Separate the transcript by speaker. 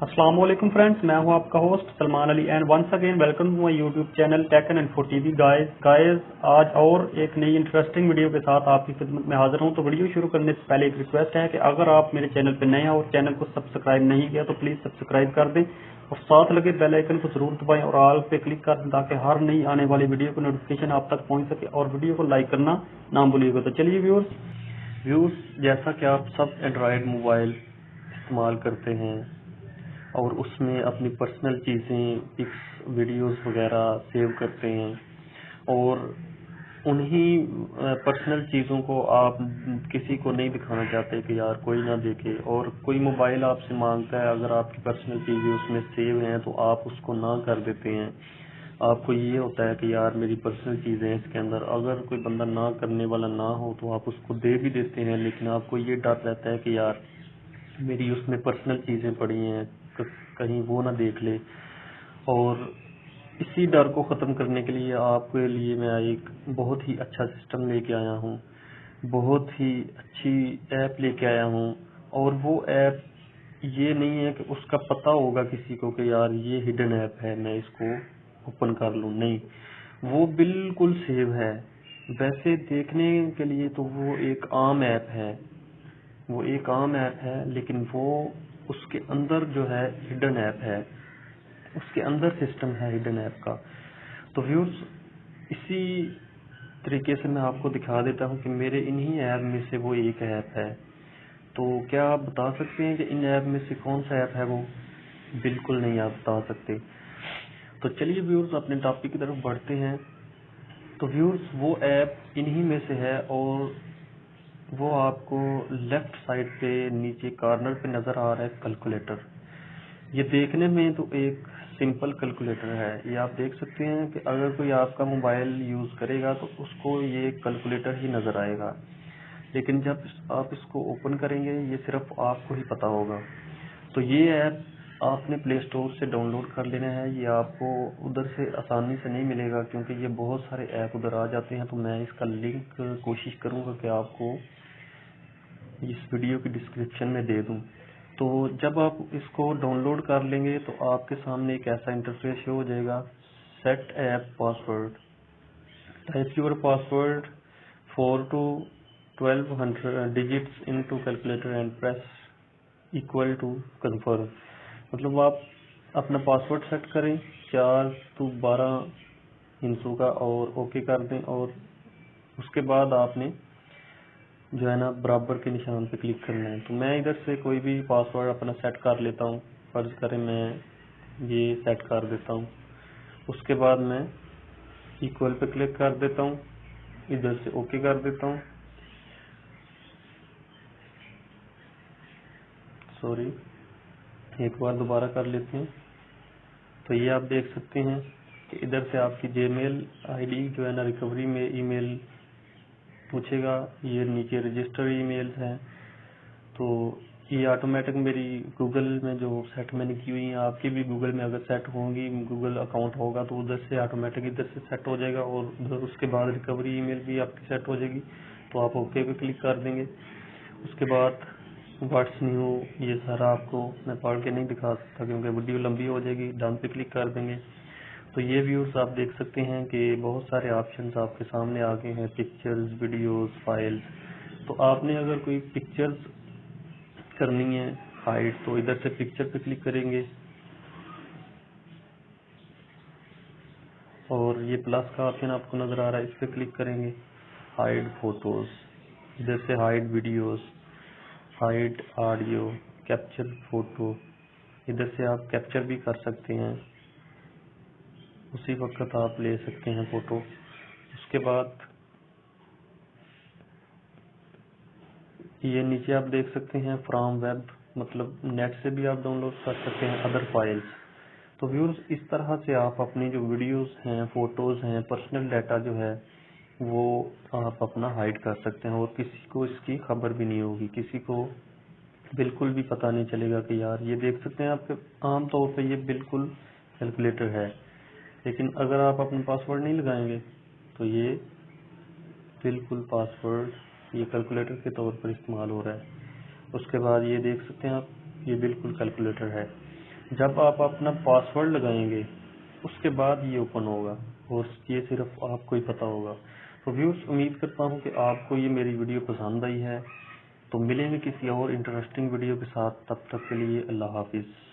Speaker 1: assalamualaikum friends, मैं हूं आपका host Salman Ali and once again welcome to my YouTube channel tech and info TV. Guys आज और एक नई इंटरेस्टिंग वीडियो के साथ आपकी खिदमत में हाजिर हूं। तो वीडियो शुरू करने से पहले एक रिक्वेस्ट है कि अगर आप मेरे चैनल पर नए हैं और चैनल को सब्सक्राइब नहीं किया तो प्लीज सब्सक्राइब कर दें और साथ लगे बेल आइकन को जरूर दबाएं और ऑल पे क्लिक कर दें ताकि हर नई आने वाली वीडियो की नोटिफिकेशन आप तक पहुंच सके और वीडियो को लाइक करना ना भूलिएगा। तो चलिए व्यूअर्स, जैसा कि आप सब एंड्रॉयड मोबाइल इस्तेमाल करते हैं और उसमें अपनी पर्सनल चीज़ें, पिक्स, वीडियोस वगैरह सेव करते हैं और उन्हीं पर्सनल चीज़ों को आप किसी को नहीं दिखाना चाहते कि यार कोई ना देखे, और कोई मोबाइल आपसे मांगता है, अगर आपकी पर्सनल चीज़ें उसमें सेव हैं तो आप उसको ना कर देते हैं। आपको ये होता है कि यार मेरी पर्सनल चीज़ें हैं इसके अंदर, अगर कोई बंदा ना करने वाला ना हो तो आप उसको दे भी देते हैं, लेकिन आपको ये डर रहता है कि यार मेरी उसमें पर्सनल चीज़ें पड़ी हैं, कहीं वो ना देख ले। और इसी डर को ख़त्म करने के लिए आपके लिए मैं एक बहुत ही अच्छा सिस्टम लेके आया हूँ, बहुत ही अच्छी ऐप लेके आया हूँ। और वो ऐप ये नहीं है कि उसका पता होगा किसी को कि यार ये हिडन ऐप है, मैं इसको ओपन कर लूँ, नहीं, वो बिल्कुल सेव है। वैसे देखने के लिए तो वो एक आम ऐप है, वो एक आम ऐप है, लेकिन वो उसके अंदर जो है हिडन ऐप है, उसके अंदर सिस्टम है हिडन ऐप का। तो व्यूअर्स, इसी तरीके से मैं आपको दिखा देता हूँ कि मेरे इन्हीं ऐप में से वो एक ऐप है। तो क्या आप बता सकते हैं कि इन ऐप में से कौन सा ऐप है वो? बिल्कुल नहीं आप बता सकते। तो चलिए व्यूअर्स, अपने टॉपिक की तरफ बढ़ते हैं। तो व्यूअर्स, वो ऐप इन्हीं में से है और वो आपको लेफ्ट साइड पे नीचे कॉर्नर पे नजर आ रहा है कैलकुलेटर। ये देखने में तो एक सिंपल कैलकुलेटर है, ये आप देख सकते हैं कि अगर कोई आपका मोबाइल यूज करेगा तो उसको ये कैलकुलेटर ही नजर आएगा, लेकिन जब आप इसको ओपन करेंगे ये सिर्फ आपको ही पता होगा। तो ये ऐप आपने प्ले स्टोर से डाउनलोड कर लेना है, ये आपको उधर से आसानी से नहीं मिलेगा क्योंकि ये बहुत सारे ऐप उधर आ जाते हैं। तो मैं इसका लिंक कोशिश करूंगा कि आपको इस वीडियो की डिस्क्रिप्शन में दे दूं। तो जब आप इसको डाउनलोड कर लेंगे तो आपके सामने एक ऐसा इंटरफेस शो हो जाएगा, set app password, type your password 4 to 1200 digits into calculator and press equal to confirm. मतलब आप अपना पासवर्ड सेट करें 4 to 12 हिंसों का और ओके कर दें, और उसके बाद आपने जो है ना बराबर के निशान पे क्लिक करना है। तो मैं इधर से कोई भी पासवर्ड अपना सेट कर लेता हूँ, फर्ज करें मैं ये सेट कर देता हूँ। उसके बाद मैं इक्वल पे क्लिक कर देता हूँ, इधर से ओके कर देता हूँ। सॉरी, एक बार दोबारा कर लेते हैं। तो ये आप देख सकते हैं कि इधर से आपकी जीमेल आईडी जो है ना रिकवरी में ईमेल पूछेगा, ये नीचे रजिस्टर ईमेल्स हैं। तो ये ऑटोमेटिक मेरी गूगल में जो सेट मैंने की हुई है, आपकी भी गूगल में अगर सेट होंगी, गूगल अकाउंट होगा तो उधर से ऑटोमेटिक इधर से सेट हो जाएगा और उधर उसके बाद रिकवरी ईमेल भी आपकी सेट हो जाएगी। तो आप ओके पे क्लिक कर देंगे। उसके बाद व्हाट्स न्यू, ये सारा आपको मैं पढ़ के नहीं दिखा सकता क्योंकि वीडियो लंबी हो जाएगी। डन पे क्लिक कर देंगे। तो ये व्यूअर्स आप देख सकते हैं कि बहुत सारे ऑप्शंस आपके सामने आ गए हैं, पिक्चर्स, वीडियोस, फाइल्स। तो आपने अगर कोई पिक्चर्स करनी है हाइड तो इधर से पिक्चर पे क्लिक करेंगे और ये प्लस का ऑप्शन आपको नजर आ रहा है, इस पे क्लिक करेंगे। हाइड फोटोज, इधर से hide videos, hide audio, capture photo, इधर से आप कैप्चर भी कर सकते हैं, उसी वक्त आप ले सकते हैं फोटो। उसके बाद ये नीचे आप देख सकते हैं फ्रॉम वेब, मतलब नेट से भी आप डाउनलोड कर सकते हैं अदर फाइल्स। तो व्यूअर्स, इस तरह से आप अपनी जो वीडियोस हैं, फोटोज हैं, पर्सनल डाटा जो है वो आप अपना हाइड कर सकते हैं और किसी को इसकी खबर भी नहीं होगी, किसी को बिल्कुल भी पता नहीं चलेगा कि यार ये देख सकते हैं आपके आम तौर पे ये बिल्कुल कैलकुलेटर है। लेकिन अगर आप अपना पासवर्ड नहीं लगाएंगे तो ये बिल्कुल पासवर्ड ये कैलकुलेटर के तौर पर इस्तेमाल हो रहा है। उसके बाद ये देख सकते हैं आप, ये बिल्कुल कैलकुलेटर है। जब आप अपना पासवर्ड लगाएंगे उसके बाद ये ओपन होगा और ये सिर्फ आपको ही पता होगा। तो व्यूअर्स, उम्मीद करता हूँ कि आपको ये मेरी वीडियो पसंद आई है। तो मिलेंगे किसी और इंटरेस्टिंग वीडियो के साथ, तब तक के लिए अल्लाह हाफिज़।